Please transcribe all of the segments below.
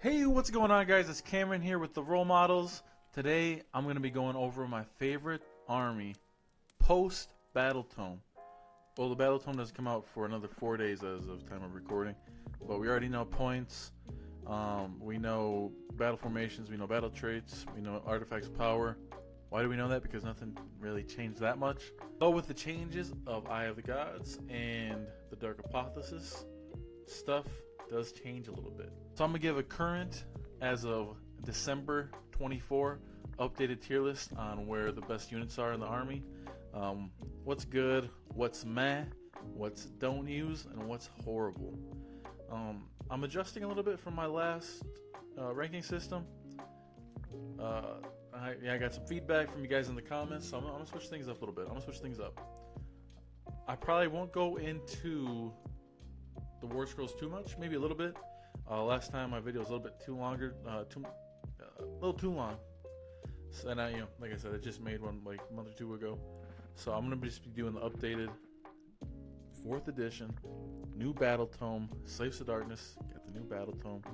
Hey, what's going on, guys? It's Cameron here with the role models. Today, I'm going to be going over my favorite army post Battletome. Well, the Battletome doesn't come out for another 4 days as of time of recording, but we already know points. We know battle formations. We know battle traits. We know artifacts of power. Why do we know that? Because nothing really changed that much. So with the changes of Eye of the Gods and the Dark Hypothesis, stuff does change a little bit. So I'm gonna give a current, as of December 24, updated tier list on where the best units are in the army. What's good, what's meh, what's don't use, and what's horrible. I'm adjusting a little bit from my last ranking system. I got some feedback from you guys in the comments, so I'm gonna switch things up a little bit. I probably won't go into the War Scrolls too much, maybe a little bit. Last time my video was a little bit too longer, a little too long. So, and like I said, I just made one like a month or two ago. So I'm gonna just be doing the updated 4th edition, new Battletome, Slaves to Darkness. Got the new Battletome.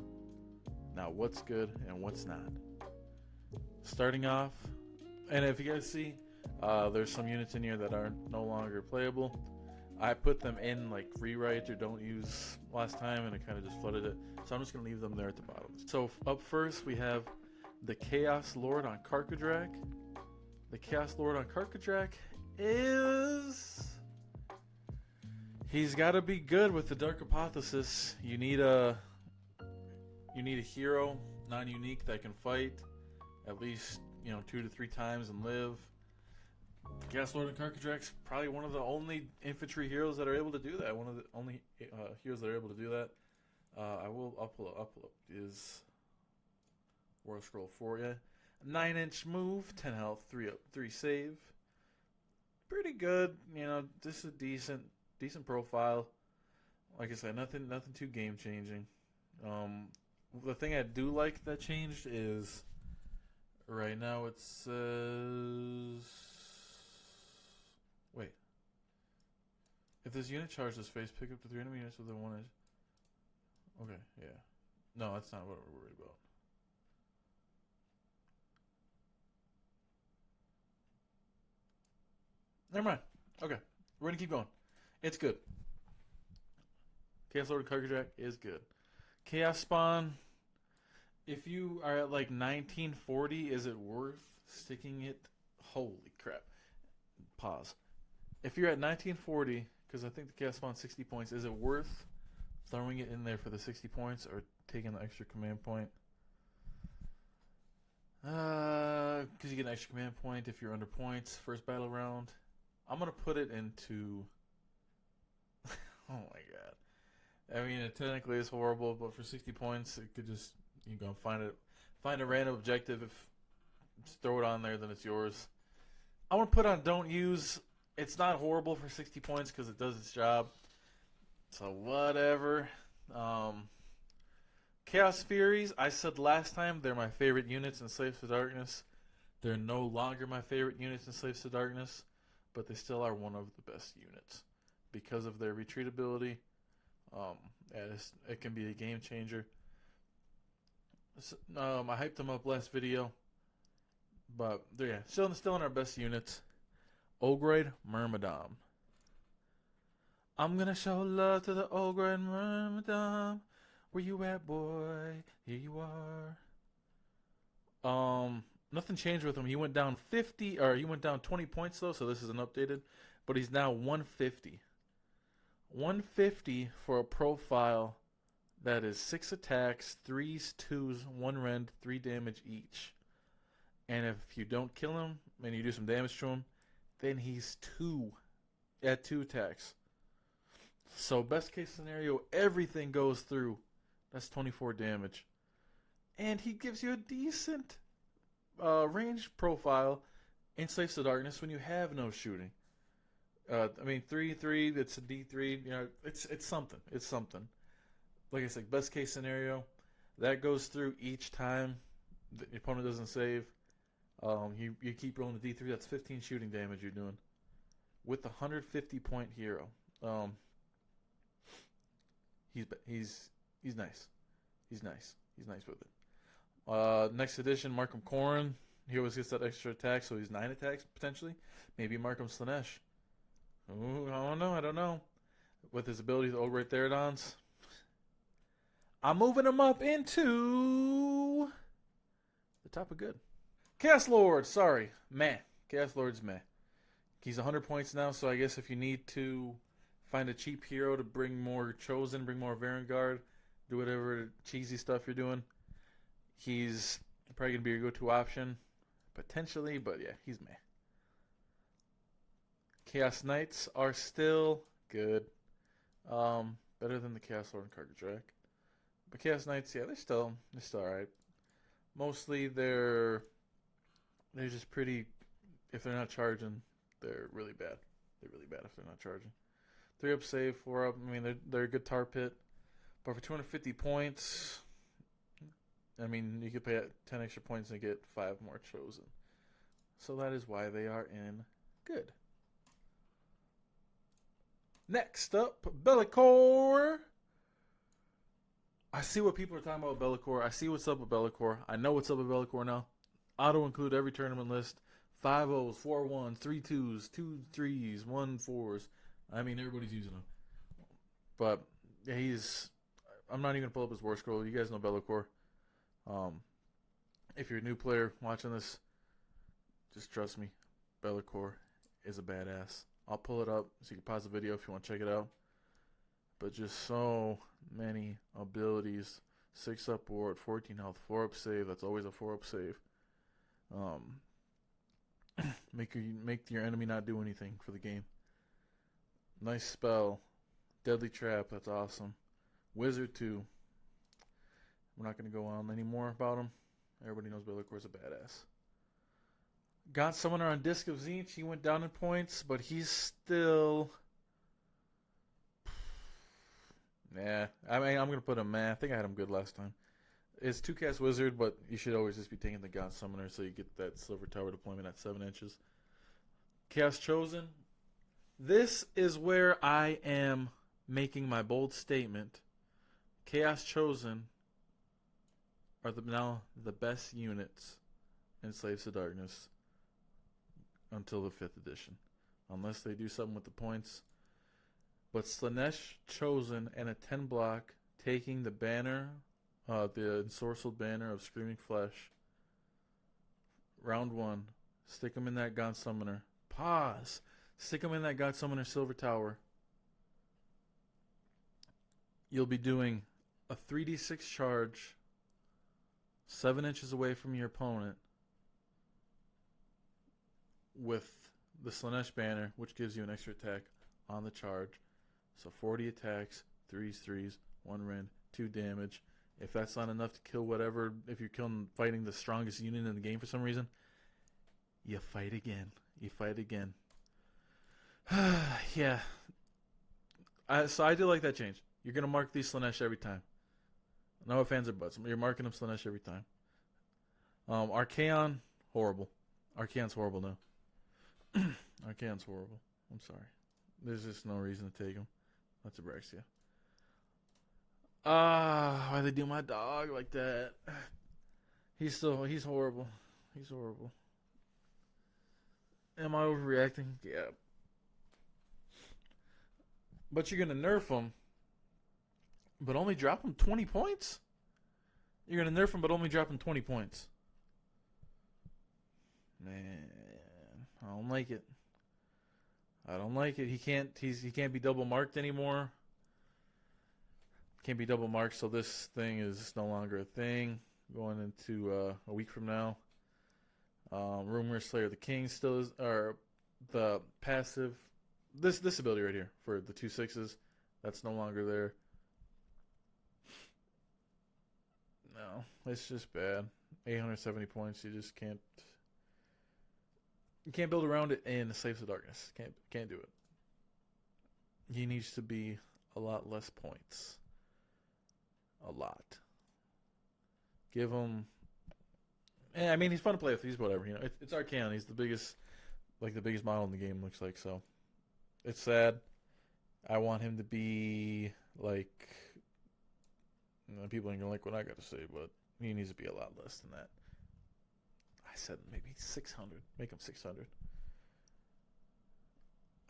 Now, what's good and what's not? Starting off, and if you guys see, there's some units in here that are no longer playable. I put them in like rewrite or don't use last time, and it kind of just flooded it. So I'm just going to leave them there at the bottom. So up first we have the Chaos Lord on Karkadrak. The Chaos Lord on Karkadrak he's got to be good with the Dark Hypothesis. You need a hero, non-unique, that can fight at least 2 to 3 times and live. Chaos Lord and Karkadrak's probably one of the only infantry heroes that are able to do that. One of the only heroes that are able to do that. I'll pull up is War Scroll for you. 9-inch move, 10 health, 3 up, 3 save. Pretty good. This is a decent profile. Like I said, nothing too game changing. The thing I do like that changed is right now it says. Wait. If this unit charges face, pick up to 3 enemy units within 1 inch. Okay, yeah. No, that's not what we're worried about. Never mind. Okay, we're gonna keep going. It's good. Chaos Lord Karkadrak is good. Chaos Spawn. If you are at like 1940, is it worth sticking it? Holy crap. Pause. If you're at 1940, because I think the Chaos Spawn's 60 points, is it worth throwing it in there for the 60 points or taking the extra command point? Because you get an extra command point if you're under points first battle round. I'm going to put it into... Oh my god. I mean, it technically is horrible, but for 60 points, it could just... You go find a random objective. Just throw it on there, then it's yours. I want to put on don't use. It's not horrible for 60 points because it does its job. So whatever. Chaos Furies, I said last time they're my favorite units in Slaves to Darkness. They're no longer my favorite units in Slaves to Darkness, but they still are one of the best units because of their retreatability. It can be a game changer. I hyped them up last video, but they're still in our best units. Ogroid Myrmidon. I'm gonna show love to the Ogroid Myrmidon. Where you at, boy? Here you are. Nothing changed with him. He went down 20 points though, so this is an updated. But he's now 150. 150 for a profile that is 6 attacks, 3s, 2s, 1 rend, 3 damage each. And if you don't kill him and you do some damage to him, then he's 2 attacks. So best case scenario, everything goes through. That's 24 damage. And he gives you a decent range profile in Slaves to Darkness when you have no shooting. 3/3, it's a D3. It's something. It's something. Like I said, best case scenario, that goes through each time the opponent doesn't save. You keep rolling the D3. That's 15 shooting damage you're doing with the 150 point hero. He's nice. He's nice. He's nice with it. Next edition, Markham Corrin. He always gets that extra attack, so he's 9 attacks potentially. Maybe Markham Slanesh. Ooh, I don't know. With his ability to override Therodons. I'm moving him up into the top of good. Chaos Lord, sorry. Meh. Chaos Lord's meh. He's 100 points now, so I guess if you need to find a cheap hero to bring more Chosen, bring more Vanguard, do whatever cheesy stuff you're doing, he's probably going to be your go-to option. Potentially, but yeah, he's meh. Chaos Knights are still good. Better than the Chaos Lord and Cargadrak. But Chaos Knights, yeah, they're still alright. Mostly they're just pretty. If they're not charging, they're really bad. They're really bad if they're not charging. 3 up save, 4 up. I mean, they're a good tar pit. But for 250 points, I mean, you could pay 10 extra points and get 5 more Chosen. So that is why they are in good. Next up, Be'lakor. I see what people are talking about with Be'lakor. I see what's up with Be'lakor. I know what's up with Be'lakor now. Auto include every tournament list. 5 O's, 4 1s, 3 2s, 2 3s, 1 4s. I mean, everybody's using him. But yeah, I'm not even going to pull up his war scroll. You guys know Be'lakor. If you're a new player watching this, just trust me. Be'lakor is a badass. I'll pull it up so you can pause the video if you want to check it out. But just so many abilities. 6 up ward, 14 health, 4 up save. That's always a 4 up save. Make your enemy not do anything for the game. Nice spell. Deadly trap. That's awesome. Wizard 2. We're not going to go on any more about him. Everybody knows Be'lakor's a badass. Got Summoner on Disc of Tzeentch. He went down in points, but he's still... Nah. I mean, I'm going to put him meh. I think I had him good last time. It's 2-cast Wizard, but you should always just be taking the God Summoner so you get that Silver Tower deployment at 7 inches. Chaos Chosen. This is where I am making my bold statement. Chaos Chosen are now the best units in Slaves to Darkness until the 5th edition. Unless they do something with the points. But Slanesh Chosen and a 10 block taking the banner, the ensorcelled banner of Screaming Flesh. Round 1. Stick them in that God Summoner. Pause. Stick them in that God Summoner Silver Tower. You'll be doing a 3d6 charge 7 inches away from your opponent with the Slanesh banner, which gives you an extra attack on the charge. So 40 attacks, 3s, 3s, 1 rend, 2 damage. If that's not enough to kill whatever, if you're fighting the strongest unit in the game for some reason, you fight again. You fight again. Yeah. So I do like that change. You're going to mark these Slanesh every time. No ifs, ands, or buts. You're marking them Slanesh every time. Archaon, horrible. Archaon's horrible now. Archaon's horrible. I'm sorry. There's just no reason to take him. That's Abraxia. Why they do my dog like that? He's horrible. He's horrible. Am I overreacting? Yeah. But you're going to nerf him, but only drop him 20 points? You're going to nerf him, but only drop him 20 points. Man, I don't like it. I don't like it. He can't be double marked anymore. Can't be double marked, so this thing is no longer a thing. Going into a week from now. Rumor Slayer of the King still is, or the passive. This ability right here for the 2 6s, that's no longer there. No, it's just bad. 870 points. You just can't. You can't build around it in Slaves of Darkness. Can't do it. He needs to be a lot less points. A lot. Give him. I mean, he's fun to play with. He's whatever. You know, it's Archaon. He's the biggest model in the game. Looks like so. It's sad. I want him to be like People ain't gonna like what I got to say, but he needs to be a lot less than that. I said maybe 600. Make him 600.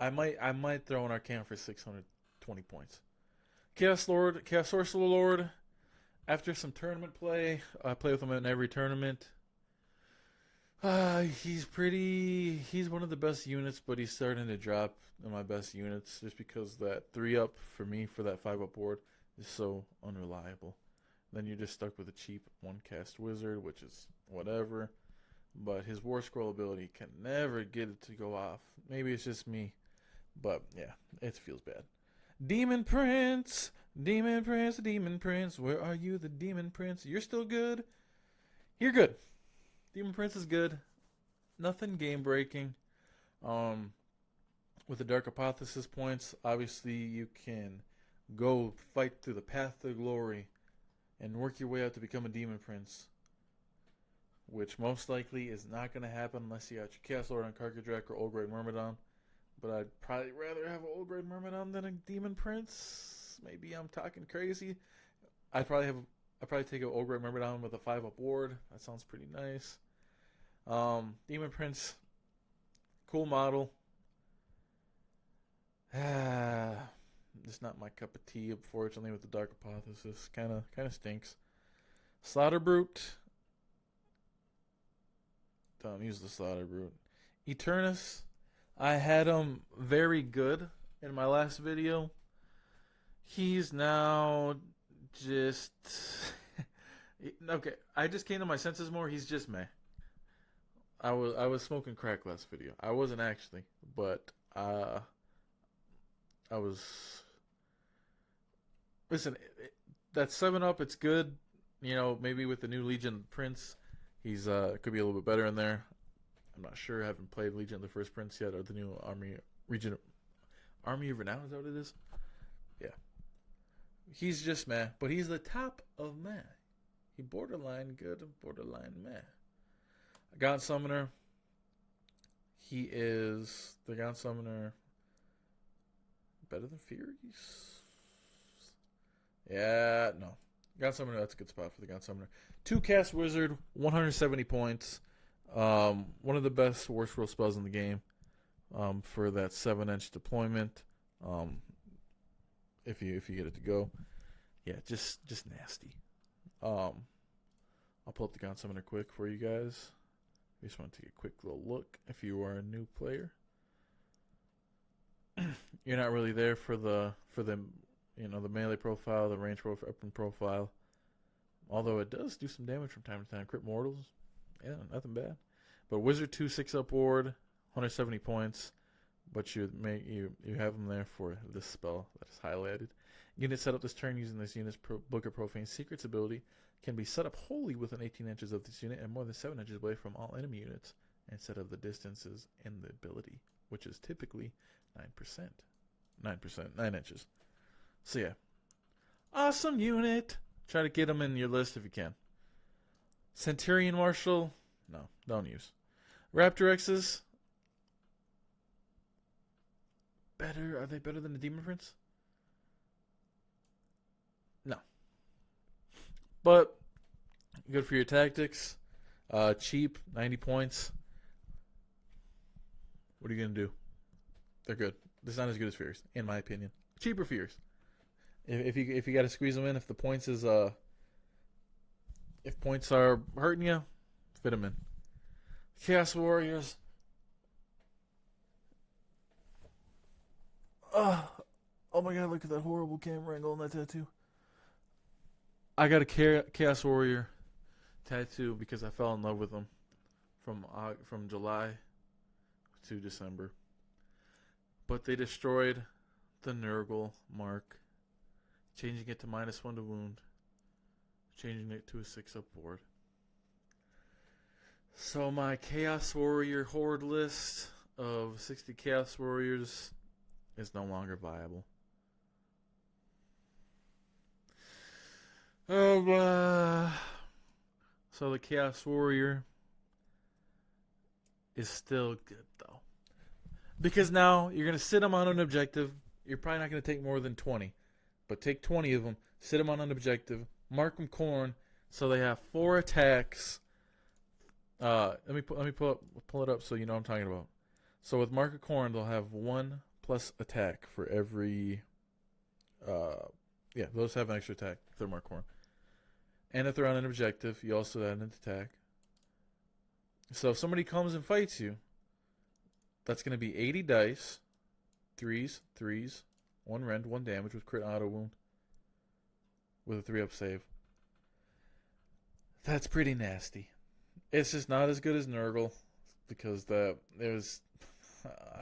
I might throw an Arcana for 620 points. Chaos Sorcerer Lord. After some tournament play, I play with him in every tournament. He's one of the best units, but he's starting to drop in my best units just because that 3-up for me for that 5-up board is so unreliable. Then you're just stuck with a cheap 1-cast wizard, which is whatever. But his War Scroll ability can never get it to go off. Maybe it's just me, but yeah, it feels bad. Demon Prince, Demon Prince, Demon Prince. Where are you, the Demon Prince? You're still good. You're good. Demon Prince is good. Nothing game breaking. With the Dark Hypothesis points, obviously you can go fight through the path to glory and work your way up to become a Demon Prince, which most likely is not going to happen unless you got your Chaos Lord on Karkadrak or Old Grade Myrmidon. But I'd probably rather have an Old Grade Myrmidon than a Demon Prince. Maybe I'm talking crazy. I'd probably take an Old Grade Myrmidon with a 5-up ward. That sounds pretty nice. Demon Prince, cool model. It's not my cup of tea, unfortunately, with the Dark Hypothesis. Kind of stinks. Slaughter Brute. Don't use the Slaughter Brute. Eternus. I had him very good in my last video. He's now just... okay, I just came to my senses more. He's just meh. I was smoking crack last video. I wasn't actually, but I was... Listen, that 7-up, it's good. You know, maybe with the new Legion Prince, he's could be a little bit better in there. I'm not sure. I haven't played Legion of the First Prince yet, or the new Army of Renown. Is that what it is? Yeah. He's just meh, but he's the top of meh. He borderline good and borderline meh. God Summoner. He is the God Summoner better than Furies? Yeah, no. God Summoner, that's a good spot for the God Summoner. 2-cast Wizard, 170 points. One of the best War Scroll spells in the game for that 7-inch deployment. If you get it to go. Yeah, just nasty. I'll pull up the God Summoner quick for you guys. I just want to take a quick little look if you are a new player. You're not really there for the the melee profile, the range profile. Although it does do some damage from time to time. Crit Mortals, yeah, nothing bad. But Wizard 2 6-up ward, 170 points. But you have them there for this spell that is highlighted. Unit set up this turn using this unit's Book of Profane Secrets ability can be set up wholly within 18 inches of this unit and more than 7 inches away from all enemy units instead of the distances in the ability, which is typically 9%. 9 inches. So yeah. Awesome unit. Try to get them in your list if you can. Centurion Marshal. No, don't use. Raptor X's. Better? Are they better than the Demon Prince? No. But good for your tactics. Cheap, 90 points. What are you going to do? They're good. They're not as good as Fears, in my opinion. Cheaper Fears. If you got to squeeze them in, if the points is if points are hurting you, fit them in. Chaos Warriors. Oh my god, look at that horrible camera angle on that tattoo. I got a Chaos Warrior tattoo because I fell in love with them from July to December. But they destroyed the Nurgle mark, changing it to -1 to wound, changing it to a 6-up board. So my Chaos Warrior horde list of 60 Chaos Warriors is no longer viable. So the Chaos Warrior is still good though. Because now you're going to sit them on an objective. You're probably not going to take more than 20. But take 20 of them, sit them on an objective, Markham Corn, so they have 4 attacks. Pull it up so you know what I'm talking about. So with Markham Corn, they'll have 1 plus attack for every. They'll just have an extra attack if they're Markham Corn. And if they're on an objective, you also add an attack. So if somebody comes and fights you, that's going to be 80 dice, 3s, 1 rend, 1 damage with crit auto wound, with a 3-up save. That's pretty nasty. It's just not as good as Nurgle, because I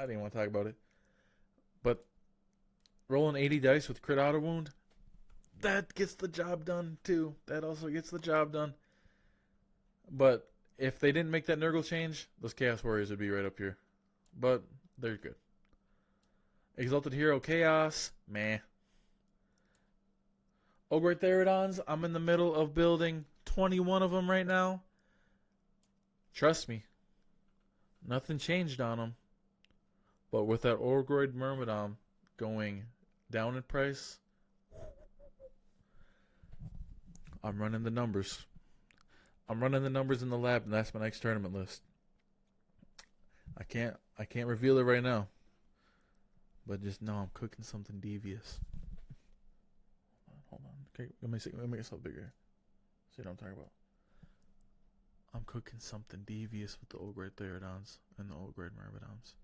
didn't want to talk about it. But rolling 80 dice with crit auto wound, that gets the job done too. That also gets the job done. But if they didn't make that Nurgle change, those Chaos Warriors would be right up here. But they're good. Exalted Hero Chaos, meh. Ogre Therodons, I'm in the middle of building 21 of them right now. Trust me, nothing changed on them. But with that Orgroid Myrmidon going down in price, I'm running the numbers. I'm running the numbers in the lab, and that's my next tournament list. I can't reveal it right now, but just know I'm cooking something devious. Hold on. Okay, let me make myself bigger. See what I'm talking about? I'm cooking something devious with the Ogre Therodons and the Ogre Myrmidons.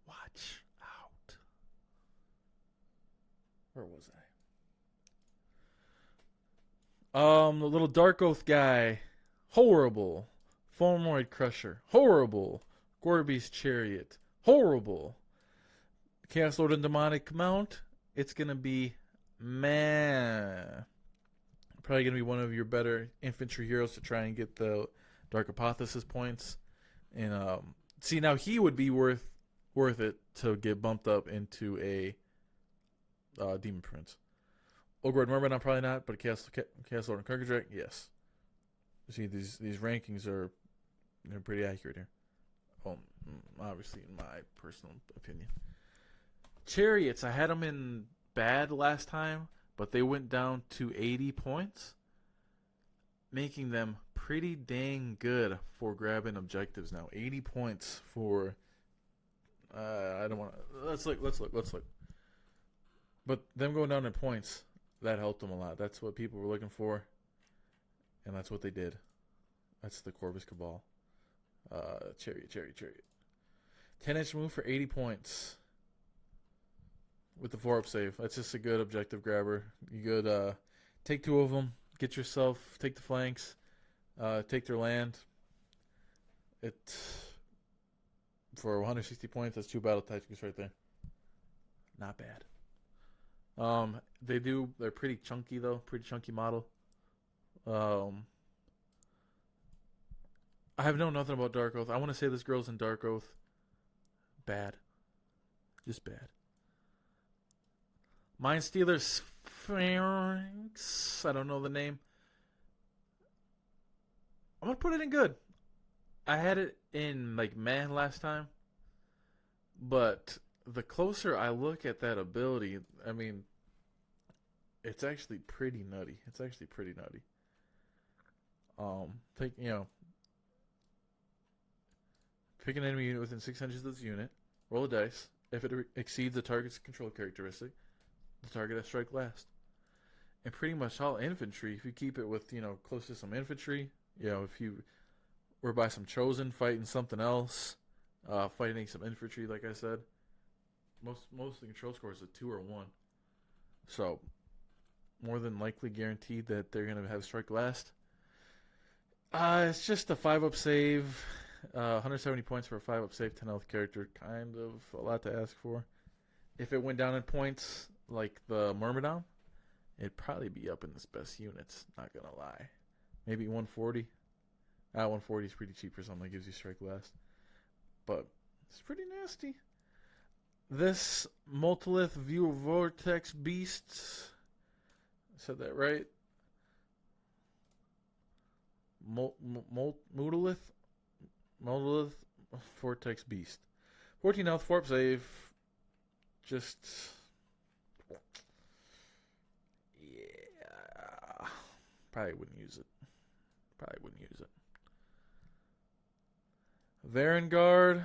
Watch out. Where was I? The little Dark Oath guy. Horrible. Fulmroid Crusher. Horrible. Gorby's Chariot. Horrible. Chaos Lord and Demonic Mount. It's going to be meh. Probably going to be one of your better infantry heroes to try and get the Dark Hypothesis points. And see, now he would be worth it to get bumped up into a Demon Prince. Ogre Myrmidon, probably not, but Chaos Lord and Karkadrak, yes. See, these rankings they're pretty accurate here. Well, obviously, in my personal opinion. Chariots, I had them in bad last time, but they went down to 80 points, making them pretty dang good for grabbing objectives now. 80 points for. I don't want to. Let's look. But them going down in points, that helped them a lot. That's what people were looking for, and that's what they did. That's the Corvus Cabal. Chariot. 10-inch move for 80 points with the 4-up save. That's just a good objective grabber. You could take 2 of them, take the flanks, take their land. For 160 points, that's 2 battle tactics right there. Not bad. They're pretty chunky though, pretty chunky model. I have known nothing about Dark Oath. I want to say this girl's in Dark Oath. Bad. Just bad. Mind Stealer Sphinx. I don't know the name. I'm going to put it in good. I had it in like meh last time. But the closer I look at that ability, I mean, it's actually pretty nutty. Pick an enemy unit within 6 inches of this unit. Roll a dice. If it exceeds the target's control characteristic, the target has strike last. And pretty much all infantry, if you keep it with, close to some infantry, if you were by some chosen fighting something else, fighting some infantry, like I said, most of the control scores are 2 or 1. So, more than likely guaranteed that they're going to have strike last. It's just a 5-up save. 170 points for a 5-up save, 10 health character. Kind of a lot to ask for. If it went down in points like the Myrmidon, it'd probably be up in its best units. Not going to lie. Maybe 140. 140 is pretty cheap for something that gives you strike last. But it's pretty nasty. This Multilith View Vortex Beast. I said that right. Multilith Vortex Beast. 14 health, 4-up save. Just Probably wouldn't use it. Probably wouldn't use it. Varangard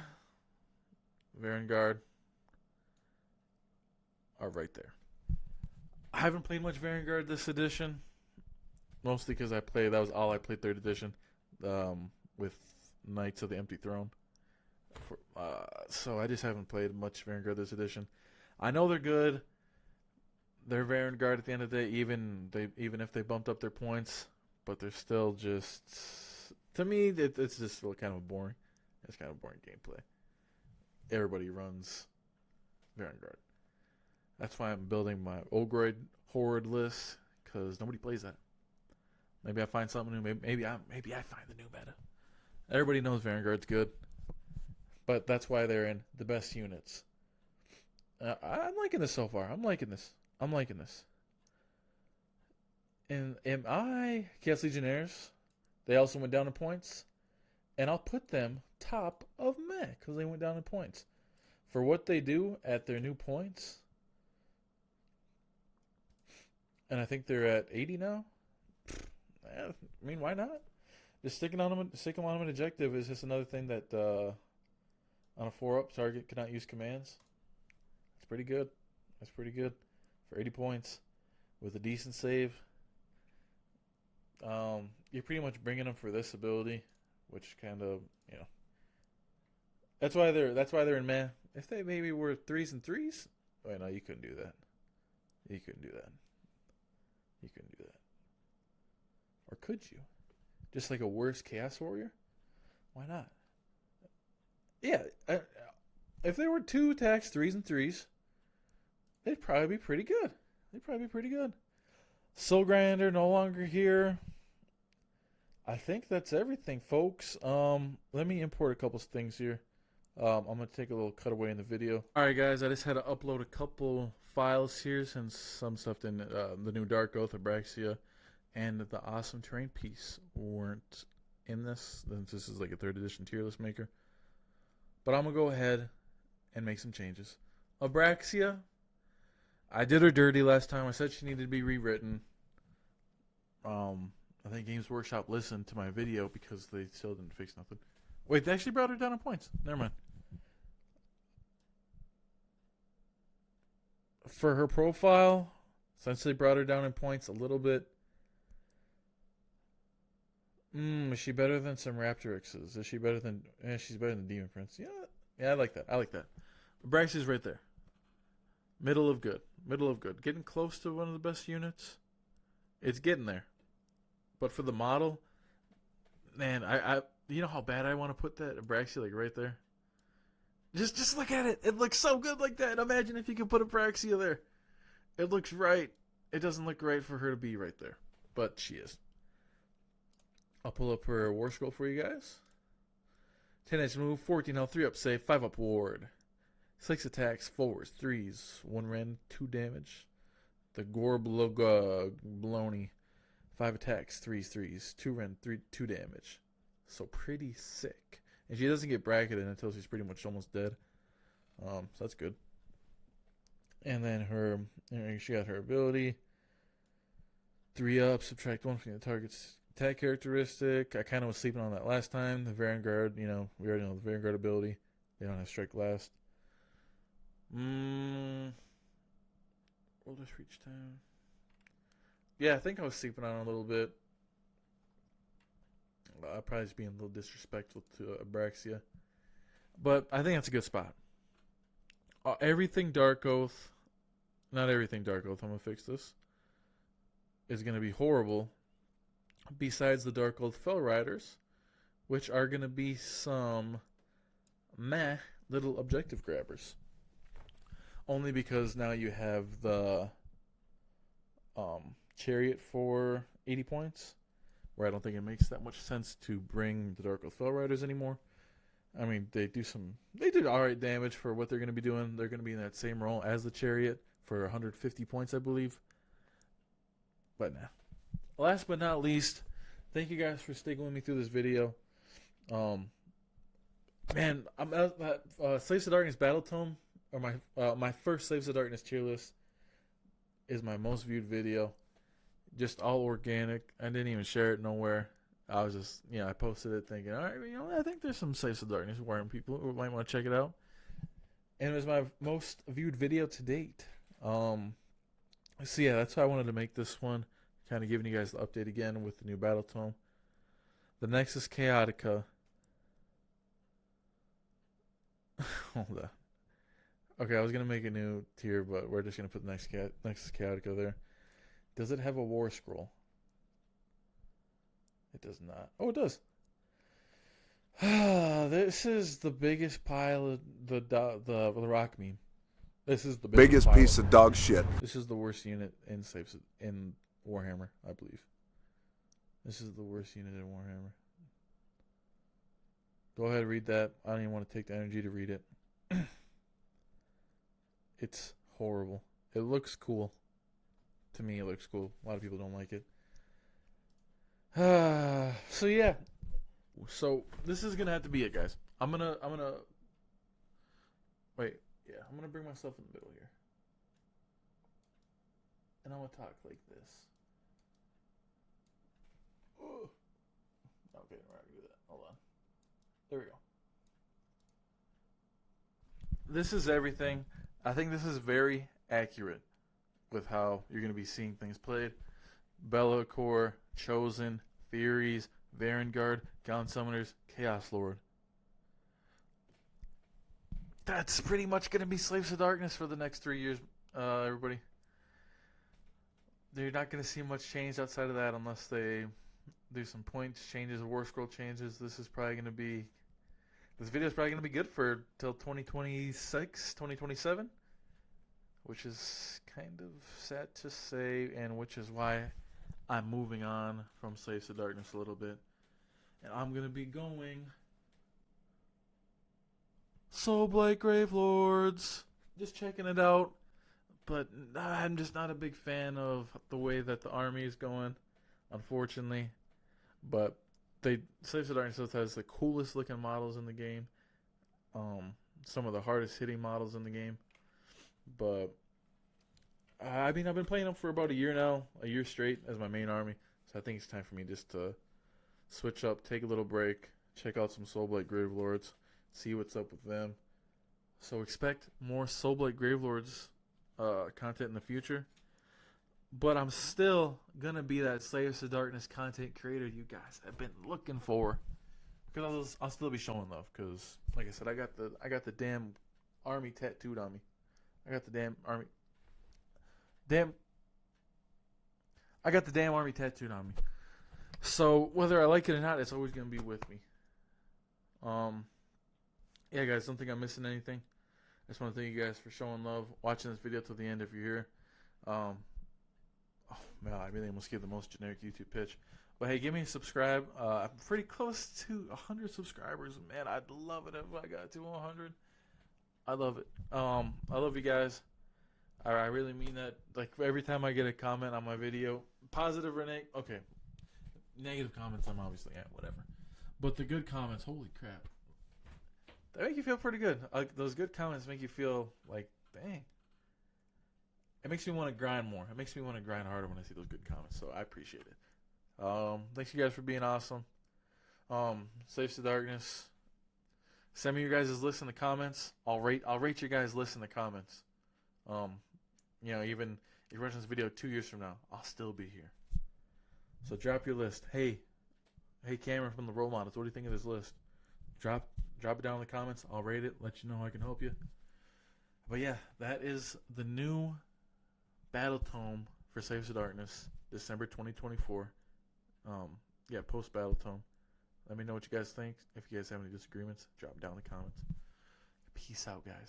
are right there. I haven't played much Varangard this edition, mostly because that was all I played 3rd edition, with Knights of the Empty Throne. So I just haven't played much Varangard this edition. I know they're good. They're Varangard at the end of the day, even if they bumped up their points, but they're still just, to me, it's just still kind of boring. It's kind of boring gameplay. Everybody runs Varangard. That's why I'm building my Ogroid Horde list, because nobody plays that. Maybe I find something new. Maybe I find the new meta. Everybody knows Varangard's good, but that's why they're in the best units. I'm liking this so far. I'm liking this. And Chaos Legionnaires, they also went down in points, and I'll put them top of meh because they went down in points for what they do at their new points. And I think they're at 80 now. I mean, why not? Just sticking on them an objective is just another thing that on a 4-up target cannot use commands. That's pretty good. For 80 points with a decent save. You're pretty much bringing them for this ability, which kind of, that's why they're in meh. If they maybe were 3s and 3s, wait, no, you couldn't do that. Or could you? Just like a worse Chaos Warrior? Why not? Yeah, if they were 2 attacks, 3s and 3s, they'd probably be pretty good. Soul Grinder no longer here. I think that's everything, folks. Let me import a couple things here. I'm going to take a little cutaway in the video. Alright guys, I just had to upload a couple files here since some stuff in the new Dark Oath, Abraxia, and the Awesome Terrain piece weren't in this. This is like a 3rd edition tier list maker. But I'm going to go ahead and make some changes. Abraxia, I did her dirty last time. I said she needed to be rewritten. I think Games Workshop listened to my video because they still didn't fix nothing. Wait, they actually brought her down in points. Never mind. For her profile, since they brought her down in points a little bit, is she better than some Raptorixes? Is she better than... she's better than Demon Prince. Yeah, I like that. Abraxia's right there. Middle of good. Getting close to one of the best units. It's getting there. But for the model, man, I you know how bad I want to put that Abraxia like right there? Just look at it. It looks so good like that. Imagine if you could put Abraxia there. It looks right. It doesn't look right for her to be right there. But she is. I'll pull up her war scroll for you guys. 10 edge move, 14 health, 3 up save, 5 up ward. 6 attacks, 4s, 3s, 1 rend, 2 damage. The Baloney. 5 attacks, 3s, 2 rend, 2 damage. So pretty sick. And she doesn't get bracketed until she's pretty much almost dead. So that's good. And then she got her ability. 3 up, subtract 1 from the target's attack characteristic. I kind of was sleeping on that last time. The Varangard, we already know the Varangard ability. They don't have strike last. Roll this reach time. Yeah, I think I was sleeping on it a little bit. I'll probably just being a little disrespectful to Abraxia. But I think that's a good spot. Everything Dark Oath, not everything Dark Oath, I'm going to fix this, is going to be horrible besides the Dark Oath Fell Riders, which are going to be some meh little objective grabbers. Only because now you have the Chariot for 80 points, where I don't think it makes that much sense to bring the Dark Oath Fell Riders anymore. I mean, they do alright damage for what they're going to be doing. They're going to be in that same role as the Chariot for 150 points, I believe. But nah. Last but not least, thank you guys for sticking with me through this video. Man, Slaves to Darkness Battletome, or my first Slaves to Darkness tier list, is my most viewed video. just all organic. I didn't even share it nowhere. I was just, I posted it thinking, all right, I think there's some Slaves of Darkness Warhammer people who might want to check it out. And it was my most viewed video to date. So yeah, that's why I wanted to make this one, kind of giving you guys the update again with the new Battletome. The Nexus Chaotica. Hold on. Okay, I was gonna make a new tier, but we're just gonna put the Nexus Chaotica there. Does it have a war scroll? It does not. Oh, it does. This is the biggest pile of the rock meme. This is the biggest piece of dog shit. This is the worst unit in Warhammer, I believe. This is the worst unit in Warhammer. Go ahead, read that. I don't even want to take the energy to read it. It's horrible. It looks cool. To me, it looks cool. A lot of people don't like it. So yeah. So this is gonna have to be it, guys. I'm gonna wait. Yeah, I'm gonna bring myself in the middle here, and I'm gonna talk like this. Ugh. Okay, we're not gonna do that. Hold on. There we go. This is everything. I think this is very accurate with how you're gonna be seeing things played. Bellacore, Chosen, Theories, Varangard, Gaunt Summoners, Chaos Lord. That's pretty much going to be Slaves of Darkness for the next 3 years, everybody. They're not going to see much change outside of that unless they do some points changes, war scroll changes. This is probably going to be... This video is probably going to be good for till 2026, 2027. Which is kind of sad to say, and which is why I'm moving on from Slaves of Darkness a little bit. And I'm going to be going... Soulblight Gravelords. Just checking it out. But I'm just not a big fan of the way that the army is going, unfortunately. But Slaves of Darkness still has the coolest looking models in the game. Some of the hardest hitting models in the game. But I've been playing them for about a year now, a year straight as my main army. So I think it's time for me just to switch up, take a little break, check out some Soulblight Gravelords, see what's up with them. So expect more Soulblight Gravelords content in the future. But I'm still gonna be that Slaves of Darkness content creator you guys have been looking for. Because I'll still be showing love. Because like I said, I got the damn army tattooed on me. I got the damn army. I got the damn army tattooed on me. So whether I like it or not, it's always gonna be with me. Yeah, guys, don't think I'm missing anything. I just want to thank you guys for showing love, watching this video till the end if you're here. Oh man, I really almost gave the most generic YouTube pitch. But hey, give me a subscribe. I'm pretty close to 100 subscribers. Man, I'd love it if I got to 100. I love it. I love you guys. I really mean that. Like every time I get a comment on my video, positive or negative. Okay, negative comments I'm obviously at, whatever. But the good comments, holy crap, they make you feel pretty good. Like those good comments make you feel like, dang. It makes me want to grind more. It makes me want to grind harder when I see those good comments. So I appreciate it. Thanks you guys for being awesome. Slaves to Darkness. Send me your guys' list in the comments. I'll rate your guys' list in the comments. Even if you're watching this video 2 years from now, I'll still be here. So drop your list. Hey Cameron from the Role Models, what do you think of this list? Drop it down in the comments. I'll rate it. Let you know I can help you. But yeah, that is the new Battletome for Slaves of Darkness, December 2024. Post Battletome. Let me know what you guys think. If you guys have any disagreements, drop it down in the comments. Peace out, guys.